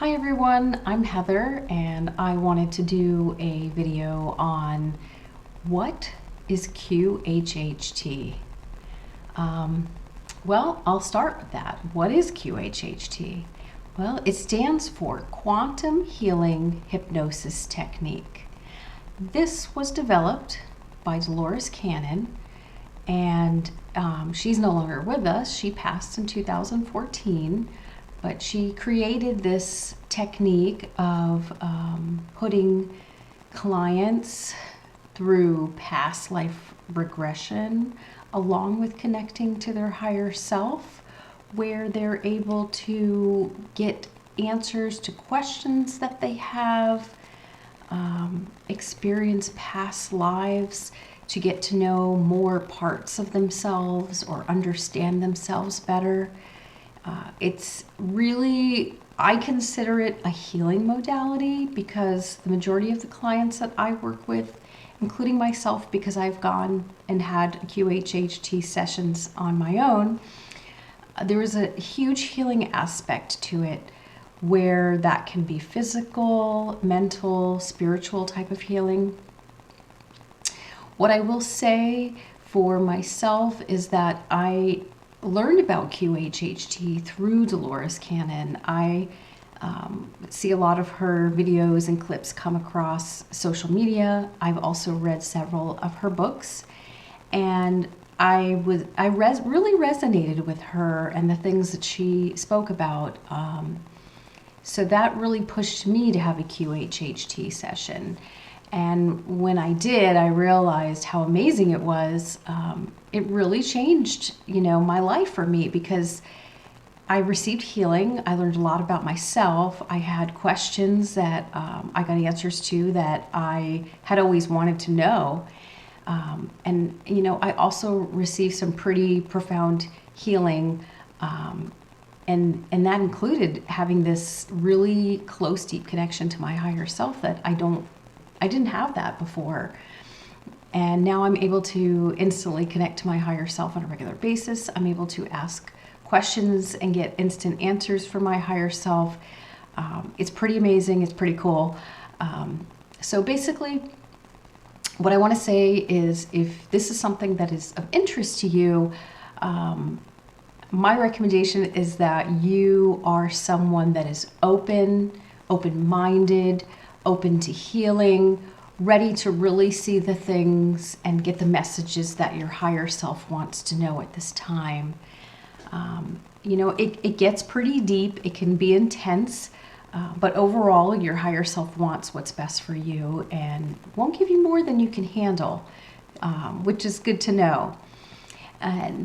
Hi everyone, I'm Heather and I wanted to do a video on what is QHHT. Well, I'll start with that. What is QHHT? Well, it stands for Quantum Healing Hypnosis Technique. This was developed by Dolores Cannon, and she's no longer with us. She passed in 2014. But she created this technique of putting clients through past life regression along with connecting to their higher self, where they're able to get answers to questions that they have, experience past lives, to get to know more parts of themselves or understand themselves better. It's really, I consider it a healing modality because the majority of the clients that I work with, including myself, because I've gone and had QHHT sessions on my own, there is a huge healing aspect to it where that can be physical, mental, spiritual type of healing. What I will say for myself is that I learned about QHHT through Dolores Cannon. I see a lot of her videos and clips come across social media. I've also read several of her books, and I really resonated with her and the things that she spoke about. So that really pushed me to have a QHHT session. And when I did, I realized how amazing it was. It really changed, my life for me because I received healing. I learned a lot about myself. I had questions that I got answers to that I had always wanted to know. And I also received some pretty profound healing. And that included having this really close, deep connection to my higher self that I didn't have that before. And now I'm able to instantly connect to my higher self on a regular basis. I'm able to ask questions and get instant answers from my higher self. It's pretty amazing. It's pretty cool. So basically, what I want to say is if this is something that is of interest to you, my recommendation is that you are someone that is open-minded, open to healing, ready to really see the things and get the messages that your higher self wants to know at this time. It gets pretty deep, it can be intense, but overall your higher self wants what's best for you and won't give you more than you can handle, which is good to know.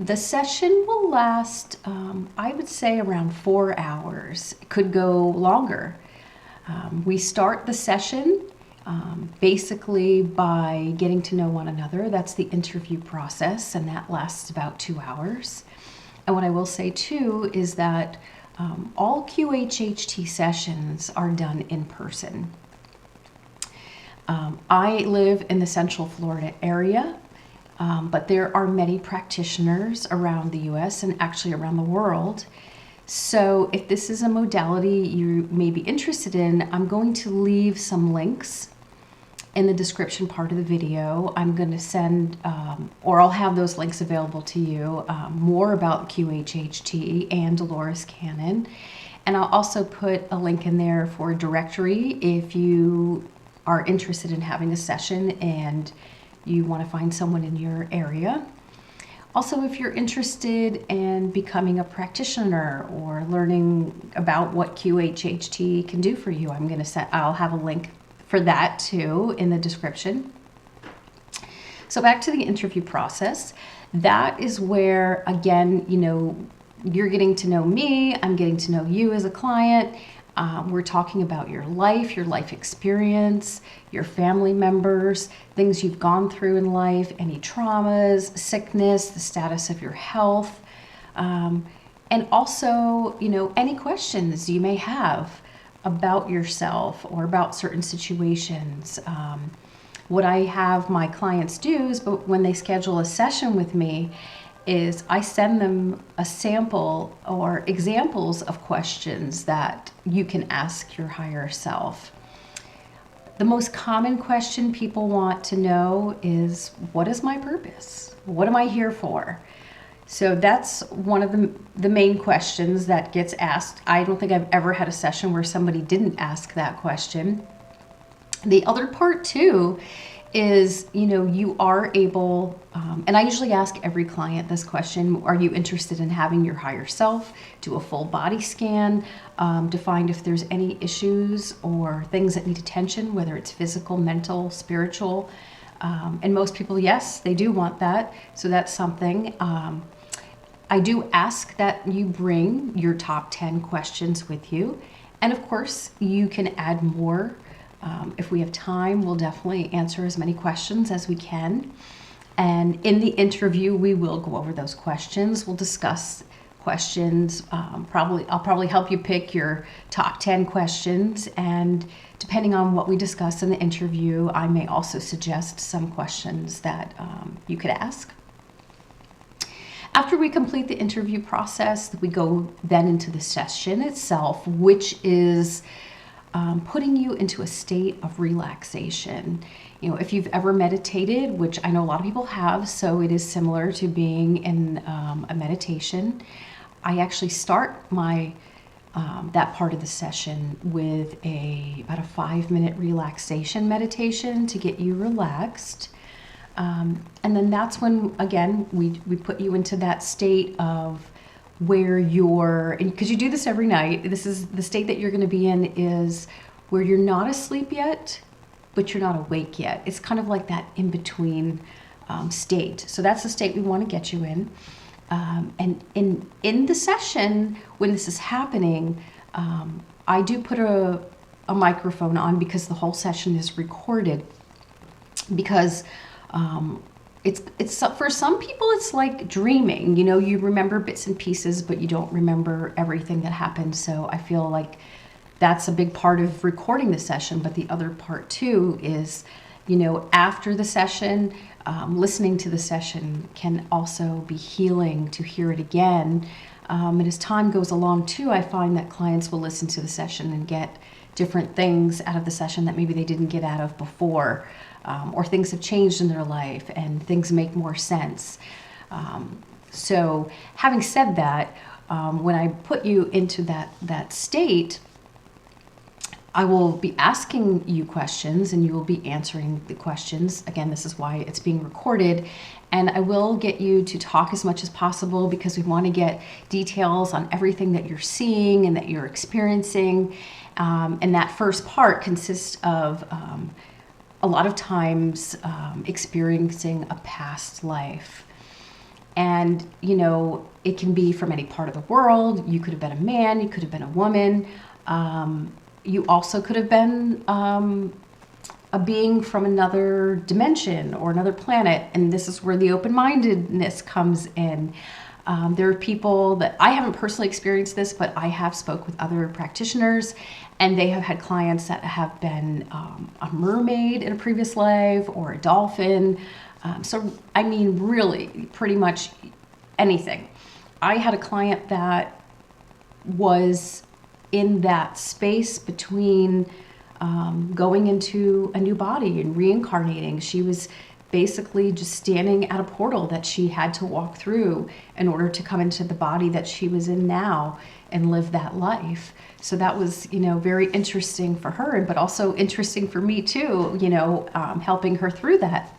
The session will last, I would say, around 4 hours. It could go longer. We start the session basically by getting to know one another. That's the interview process, and that lasts about 2 hours. And what I will say too is that all QHHT sessions are done in person. I live in the Central Florida area, but there are many practitioners around the US and actually around the world. So if this is a modality you may be interested in, I'm going to leave some links in the description part of the video. I'm going to send, or I'll have those links available to you, more about QHHT and Dolores Cannon. And I'll also put a link in there for a directory if you are interested in having a session and you want to find someone in your area. Also, if you're interested in becoming a practitioner or learning about what QHHT can do for you, I'll have a link for that too in the description. So back to the interview process. That is where, again, you're getting to know me, I'm getting to know you as a client. We're talking about your life experience, your family members, things you've gone through in life, any traumas, sickness, the status of your health, and also, any questions you may have about yourself or about certain situations. What I have my clients do is when they schedule a session with me is I send them a sample or examples of questions that you can ask your higher self. The most common question people want to know is, what is my purpose? What am I here for? So that's one of the main questions that gets asked. I don't think I've ever had a session where somebody didn't ask that question. The other part too is, you are able, and I usually ask every client this question: are you interested in having your higher self do a full body scan to find if there's any issues or things that need attention, whether it's physical, mental, spiritual? And most people, yes, they do want that. So that's something. I do ask that you bring your top 10 questions with you. And of course, you can add more. If we have time, we'll definitely answer as many questions as we can. And in the interview, we will go over those questions. We'll discuss questions. I'll probably help you pick your top 10 questions. And depending on what we discuss in the interview, I may also suggest some questions that you could ask. After we complete the interview process, we go then into the session itself, which is putting you into a state of relaxation. If you've ever meditated, which I know a lot of people have, so it is similar to being in a meditation. I actually start my that part of the session with about a 5-minute relaxation meditation to get you relaxed. And then that's when, again, we put you into that state of where because you do this every night. This is the state that you're going to be in, is where you're not asleep yet, but you're not awake yet. It's kind of like that in-between state. So that's the state we want to get you in. And in the session, when this is happening, I do put a microphone on because the whole session is recorded. Because it's for some people, it's like dreaming. You remember bits and pieces, but you don't remember everything that happened. So I feel like that's a big part of recording the session. But the other part too is, after the session, listening to the session can also be healing to hear it again. And as time goes along too, I find that clients will listen to the session and get different things out of the session that maybe they didn't get out of before. Or things have changed in their life and things make more sense. So having said that, when I put you into that state, I will be asking you questions and you will be answering the questions. Again, this is why it's being recorded. And I will get you to talk as much as possible because we want to get details on everything that you're seeing and that you're experiencing. And that first part consists of a lot of times experiencing a past life. And, it can be from any part of the world. You could have been a man, you could have been a woman. You also could have been a being from another dimension or another planet. And this is where the open-mindedness comes in. There are people that I haven't personally experienced this, but I have spoke with other practitioners, and they have had clients that have been a mermaid in a previous life or a dolphin. So, I mean, really, pretty much anything. I had a client that was in that space between going into a new body and reincarnating. She was basically just standing at a portal that she had to walk through in order to come into the body that she was in now and live that life. So that was, very interesting for her, but also interesting for me too, helping her through that.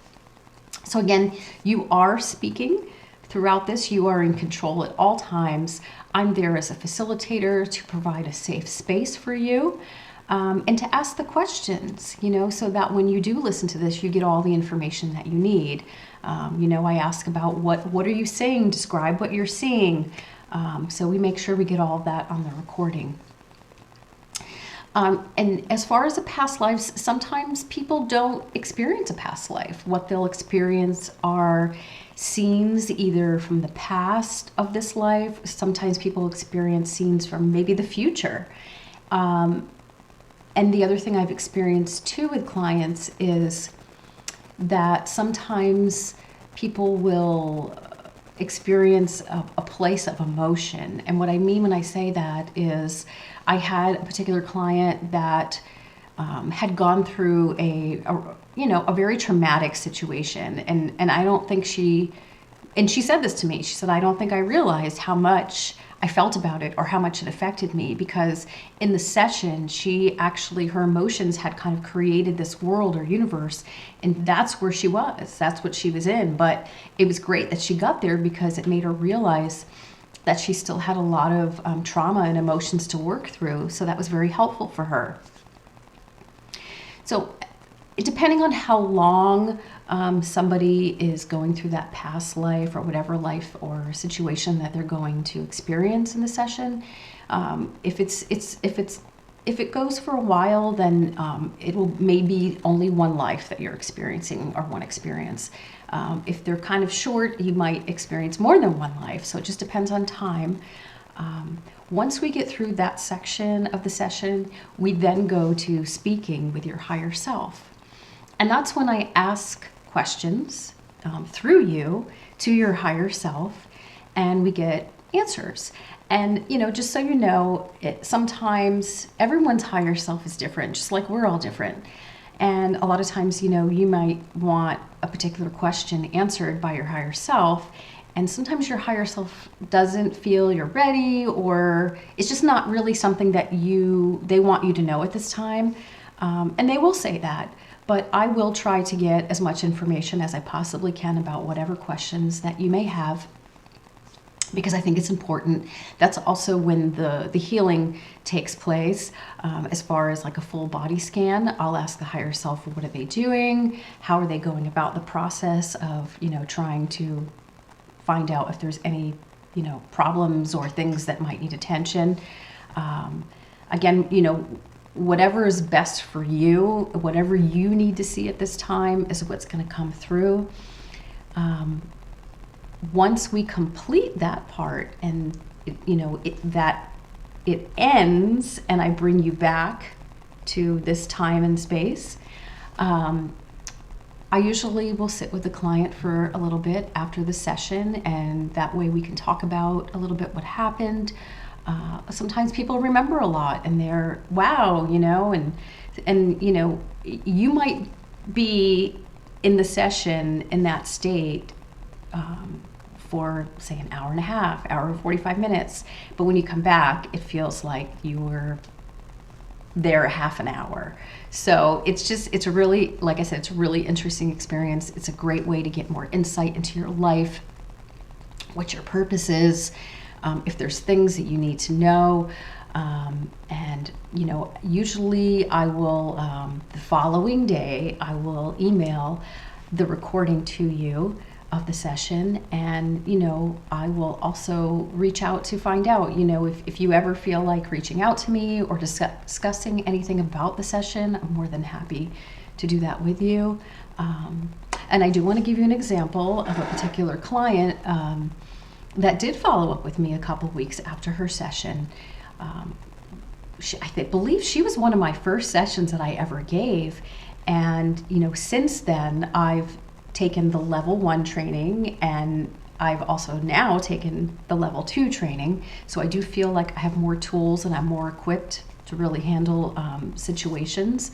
So again, you are speaking throughout this. You are in control at all times. I'm there as a facilitator to provide a safe space for you. And to ask the questions, so that when you do listen to this, you get all the information that you need. I ask about what are you saying? Describe what you're seeing. So we make sure we get all of that on the recording. And as far as the past lives, sometimes people don't experience a past life. What they'll experience are scenes either from the past of this life. Sometimes people experience scenes from maybe the future. And the other thing I've experienced too with clients is that sometimes people will experience a place of emotion. And what I mean when I say that is I had a particular client that had gone through a very traumatic situation. And I don't think and she said this to me, she said, I don't think I realized how much I felt about it or how much it affected me, because in the session, her emotions had kind of created this world or universe, and that's where she was. That's what she was in. But it was great that she got there because it made her realize that she still had a lot of trauma and emotions to work through. So that was very helpful for her. So depending on how long somebody is going through that past life or whatever life or situation that they're going to experience in the session, if it goes for a while, then it will maybe only one life that you're experiencing or one experience. If they're kind of short, you might experience more than one life. So it just depends on time. Once we get through that section of the session, we then go to speaking with your higher self. And that's when I ask questions through you to your higher self, and we get answers. And, just so you know, sometimes everyone's higher self is different, just like we're all different. And a lot of times, you might want a particular question answered by your higher self, and sometimes your higher self doesn't feel you're ready, or it's just not really something that they want you to know at this time. And they will say that. But I will try to get as much information as I possibly can about whatever questions that you may have, because I think it's important. That's also when the healing takes place. As far as like a full body scan, I'll ask the higher self, what are they doing? How are they going about the process of, trying to find out if there's any, problems or things that might need attention. Again, whatever is best for you, whatever you need to see at this time is what's going to come through. Once we complete that part and it ends and I bring you back to this time and space, I usually will sit with the client for a little bit after the session, and that way we can talk about a little bit what happened. Sometimes people remember a lot and they're, wow, and you might be in the session in that state for say an hour and a half, hour and 45 minutes. But when you come back, it feels like you were there a half an hour. So it's a really, like I said, it's a really interesting experience. It's a great way to get more insight into your life, what your purpose is, if there's things that you need to know. And usually I will, the following day, I will email the recording to you of the session, and I will also reach out to find out, if you ever feel like reaching out to me or discussing anything about the session, I'm more than happy to do that with you. And I do want to give you an example of a particular client that did follow up with me a couple weeks after her session. I believe she was one of my first sessions that I ever gave, and since then I've taken the level 1 training, and I've also now taken the level 2 training. So I do feel like I have more tools and I'm more equipped to really handle situations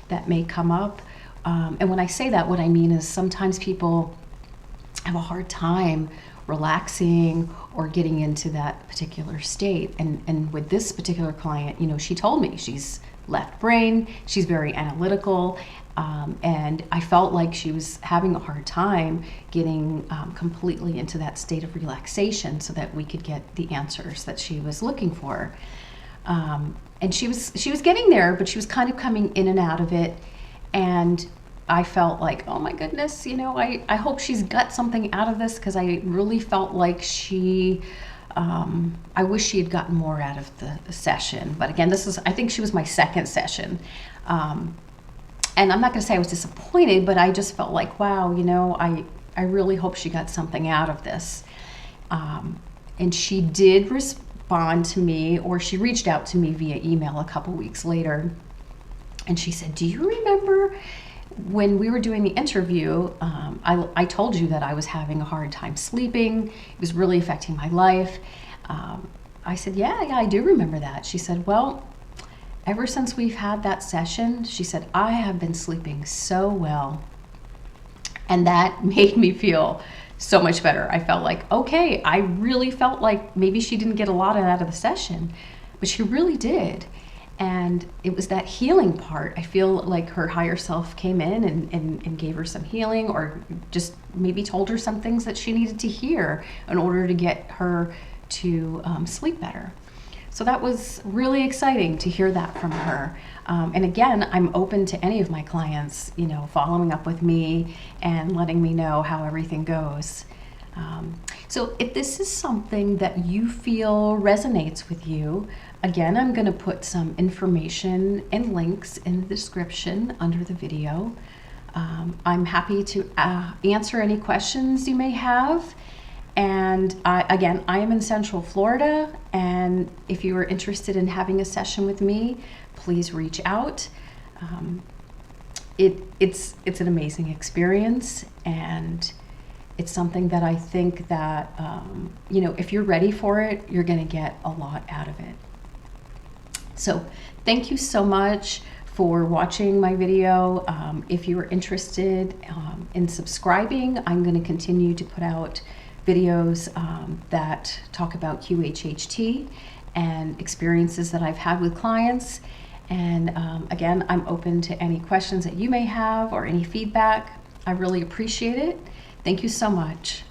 that may come up. And when I say that, what I mean is sometimes people have a hard time relaxing or getting into that particular state. And with this particular client, she told me she's left brain, she's very analytical, and I felt like she was having a hard time getting completely into that state of relaxation so that we could get the answers that she was looking for. And she was getting there, but she was kind of coming in and out of it. And I felt like, oh my goodness, I hope she's got something out of this, because I really felt like I wish she had gotten more out of the session. But again, I think she was my second session. And I'm not going to say I was disappointed, but I just felt like, wow, I really hope she got something out of this. And she did respond to me, or she reached out to me via email a couple weeks later. And she said, do you remember when we were doing the interview, I told you that I was having a hard time sleeping. It was really affecting my life. I said, yeah, I do remember that. She said, well, ever since we've had that session, she said, I have been sleeping so well. And that made me feel so much better. I felt like, okay, I really felt like maybe she didn't get a lot out of the session, but she really did. And it was that healing part. I feel like her higher self came in and gave her some healing, or just maybe told her some things that she needed to hear in order to get her to sleep better. So that was really exciting to hear that from her. And again, I'm open to any of my clients, following up with me and letting me know how everything goes. So if this is something that you feel resonates with you, again, I'm going to put some information and links in the description under the video. I'm happy to answer any questions you may have. And again, I am in Central Florida, and if you are interested in having a session with me, please reach out. It's an amazing experience, and it's something that I think that, if you're ready for it, you're going to get a lot out of it. So thank you so much for watching my video. If you are interested in subscribing, I'm going to continue to put out videos that talk about QHHT and experiences that I've had with clients. And again, I'm open to any questions that you may have or any feedback. I really appreciate it. Thank you so much.